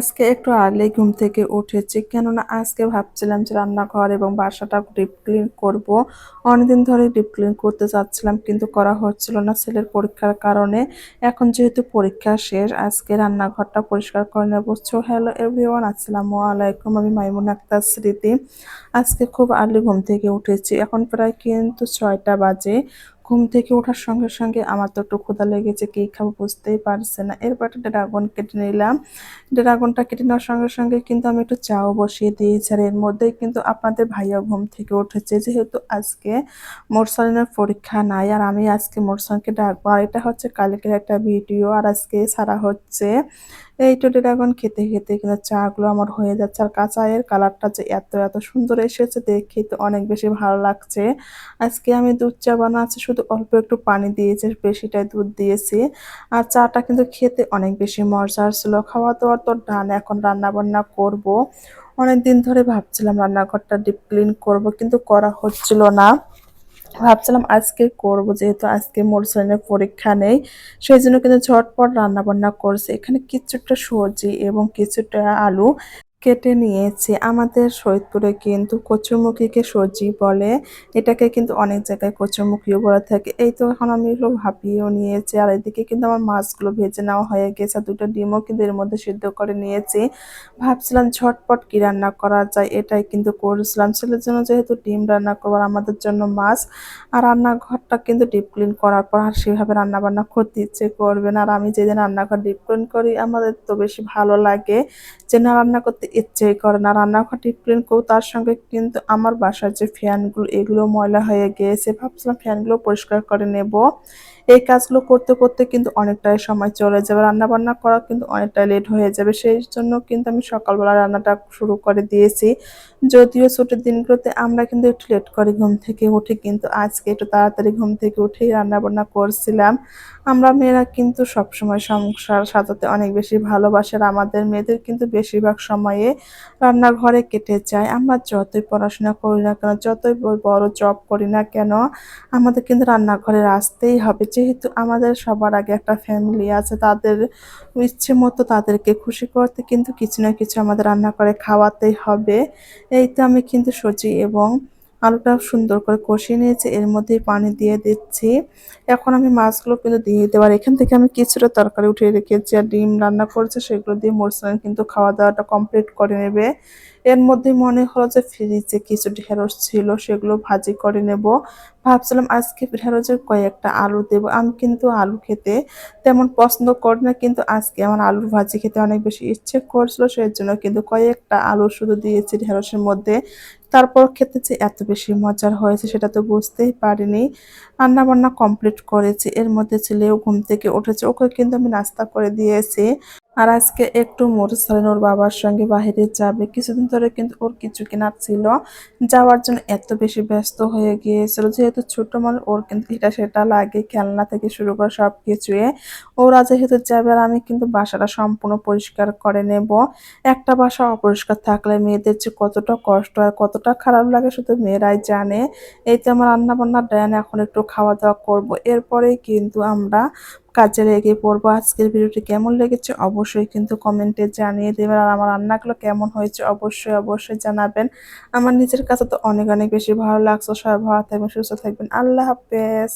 আজকে একটু আর্লি ঘুম থেকে উঠেছি, কেননা আজকে ভাবছিলাম যে রান্নাঘর এবং বাসাটা ডিপ ক্লিন করব। অনেকদিন ধরে ডিপ ক্লিন করতে চাচ্ছিলাম, কিন্তু করা হচ্ছিল না ছেলের পরীক্ষার কারণে। এখন যেহেতু পরীক্ষা শেষ, আজকে রান্নাঘরটা পরিষ্কার করে নেব। সো হ্যালো এভরিওয়ান, আসসালামু আলাইকুম। আমি মাইমুন আক্তার স্মৃতি। আজকে খুব আর্লি ঘুম থেকে উঠেছি, এখন প্রায় কিন্তু 6টা বাজে। ঘুম থেকে ওঠার সঙ্গে সঙ্গে আমার তো একটু ক্ষুধা লেগেছে, কি খাবো বুঝতেই পারছে না। এরপর একটা ড্রাগন কেটে নিলাম। ড্রাগনটা কেটে নেওয়ার সঙ্গে সঙ্গে কিন্তু আমি একটু চাও বসিয়ে দিয়েছি, আর এর মধ্যেই কিন্তু আপনাদের ভাইয়া ঘুম থেকে উঠেছে। যেহেতু আজকে মোরসালিনের পরীক্ষা নাই, আর আমি আজকে মোরসালকে ডাকবো, আর এটা হচ্ছে কালকের একটা ভিডিও, আর আজকে ছাড়া হচ্ছে। এই তো ড্রাগন খেতে খেতে কিন্তু চা গুলো আমার হয়ে যাচ্ছে, আর কাঁচা এর কালারটা যে এত এত সুন্দর এসেছে, দেখে তো অনেক বেশি ভালো লাগছে। আজকে আমি দুধ চা বানাচ্ছি, শুধু অল্প একটু পানি দিয়েছি, বেশিটাই দুধ দিয়েছি। আর চাটা কিন্তু খেতে অনেক বেশি মজার ছিল। খাওয়া দাওয়ার তো ডান, এখন রান্না বান্না করব। অনেকদিন ধরে ভাবছিলাম রান্নাঘরটা ডিপ ক্লিন করব, কিন্তু করা হচ্ছিল না। ভাবছিলাম আজকে করব, যেহেতু আজকে মোরসালিনের পরীক্ষা নেই, সেই জন্য কিন্তু ঝটপট রান্না বান্না করছে। এখানে কিছুটা সবজি এবং কিছুটা আলু কেটে নিয়েছি। আমাদের সৈয়দপুরে কিন্তু কচুরমুখীকে সবজি বলে, এটাকে কিন্তু অনেক জায়গায় কচুরমুখীও বলে থাকে। এই তো এখন আমি এগুলো ভাপিয়েও নিয়েছি, আর এদিকে কিন্তু আমার মাছগুলো ভেজে নেওয়া হয়ে গেছে, আর দুটো ডিমও কিন্তু এর মধ্যে সিদ্ধ করে নিয়েছি। ভাবছিলাম ঝটপট কি রান্না করা যায়, এটাই কিন্তু করছিলাম। ছেলের জন্য যেহেতু ডিম রান্না করবার, আমাদের জন্য মাছ। আর রান্নাঘরটা কিন্তু ডিপ ক্লিন করার পর আর সেভাবে রান্না বান্না করতে ইচ্ছে করবে না। আর আমি যেদিন রান্নাঘর ডিপ ক্লিন করি, আমাদের তো বেশি ভালো লাগে যে না রান্না করতে ইচ্ছেই করে না। রান্নাঘর ডিপ ক্লিন করবো, তার সঙ্গে কিন্তু আমার বাসার যে ফ্যানগুলো, এগুলো ময়লা হয়ে গিয়েছে। ভাবছিলাম ফ্যানগুলো পরিষ্কার করে নেব। এই কাজগুলো করতে করতে কিন্তু অনেকটাই সময় চলে যাবে, রান্না বান্না করা কিন্তু অনেকটাই লেট হয়ে যাবে। সেই জন্য কিন্তু আমি সকালবেলা রান্নাটা শুরু করে দিয়েছি। যদিও ছুটির দিনগুলোতে আমরা কিন্তু একটু লেট করে ঘুম থেকে উঠি, কিন্তু আজকে একটু তাড়াতাড়ি ঘুম থেকে উঠেই রান্না বান্না করছিলাম। আমরা মেয়েরা কিন্তু সবসময় সংসার সাজাতে অনেক বেশি ভালোবাসে, আর আমাদের মেয়েদের কিন্তু বেশিরভাগ সময়ে রান্নাঘরে কেটে যায়। আমরা যতই পড়াশোনা করি না কেন, যতই বড় জব করি না কেন, আমাদের কিন্তু রান্নাঘরে আসতেই হবে। যেহেতু আমাদের সবার আগে একটা ফ্যামিলি আছে, তাদের ইচ্ছে মতো তাদেরকে খুশি করতে কিন্তু কিছু না কিছু আমাদের রান্না করে খাওয়াতেই হবে। এই তো আমি কিন্তু সবজি এবং আলুটা সুন্দর করে কষিয়ে নিয়েছি, এর মধ্যেই পানি দিয়ে দিচ্ছি। এখন আমি মাছগুলো কিন্তু দিয়ে দিতে পারি। এখান থেকে আমি কিছুটা তরকারি উঠিয়ে রেখেছি, আর ডিম রান্না করেছে, সেগুলো দিয়ে মোরসালান কিন্তু খাওয়া দাওয়াটা কমপ্লিট করে নেবে। এর মধ্যে মনে হলো যে ফ্রিজে কিছু ঢেঁড়স ছিল, সেগুলো ভাজি করে নেব। ভাবছিলাম আজকে ঢেঁড়সের কয়েকটা আলু দেবো। আমি কিন্তু আলু খেতে তেমন পছন্দ করি না, কিন্তু আজকে আমার আলুর ভাজি খেতে অনেক বেশি ইচ্ছে করছিল, সেই জন্য কিন্তু কয়েকটা আলু শুধু দিয়েছি ঢেঁড়সের মধ্যে। তারপর খেতে যে এত বেশি মজার হয়েছে সেটা তো বুঝতেই পারিনি। রান্না বান্না কমপ্লিট করেছি, এর মধ্যে ছেলেও ঘুম থেকে উঠেছে, ওকে কিন্তু আমি নাস্তা করে দিয়েছি। আর আজকে একটু মোরসালিন ওর বাবার সঙ্গে বাহিরে যাবে। কিছুদিন ধরে কিন্তু ওর কিছু কেনার ছিল, যাওয়ার জন্য এত বেশি ব্যস্ত হয়ে গিয়েছিল। যেহেতু ছোট মানুষ, ওর কিন্তু এটা সেটা লাগে, খেলনা থেকে শুরু করে সব কিছুই। ওরা যেহেতু যাবে, আর আমি কিন্তু বাসাটা সম্পূর্ণ পরিষ্কার করে নেব। একটা বাসা অপরিষ্কার থাকলে মেয়েদের যে কতটা কষ্ট হয়, কতটা খারাপ লাগে, শুধু মেয়েরাই জানে। এই তো আমার রান্না বান্নার ডান, এখন একটু খাওয়া দাওয়া করব, এরপরেই কিন্তু আমরা কাজে লেগে পড়বো। আজকের ভিডিওটি কেমন লেগেছে অবশ্যই কিন্তু কমেন্টে জানিয়ে দেবেন, আর আমার রান্নাগুলো কেমন হয়েছে অবশ্যই অবশ্যই জানাবেন। আমার নিজের কাছে তো অনেক অনেক বেশি ভালো লাগছে। সবাই ভালো থাকবেন, সুস্থ থাকবেন। আল্লাহ হাফেজ।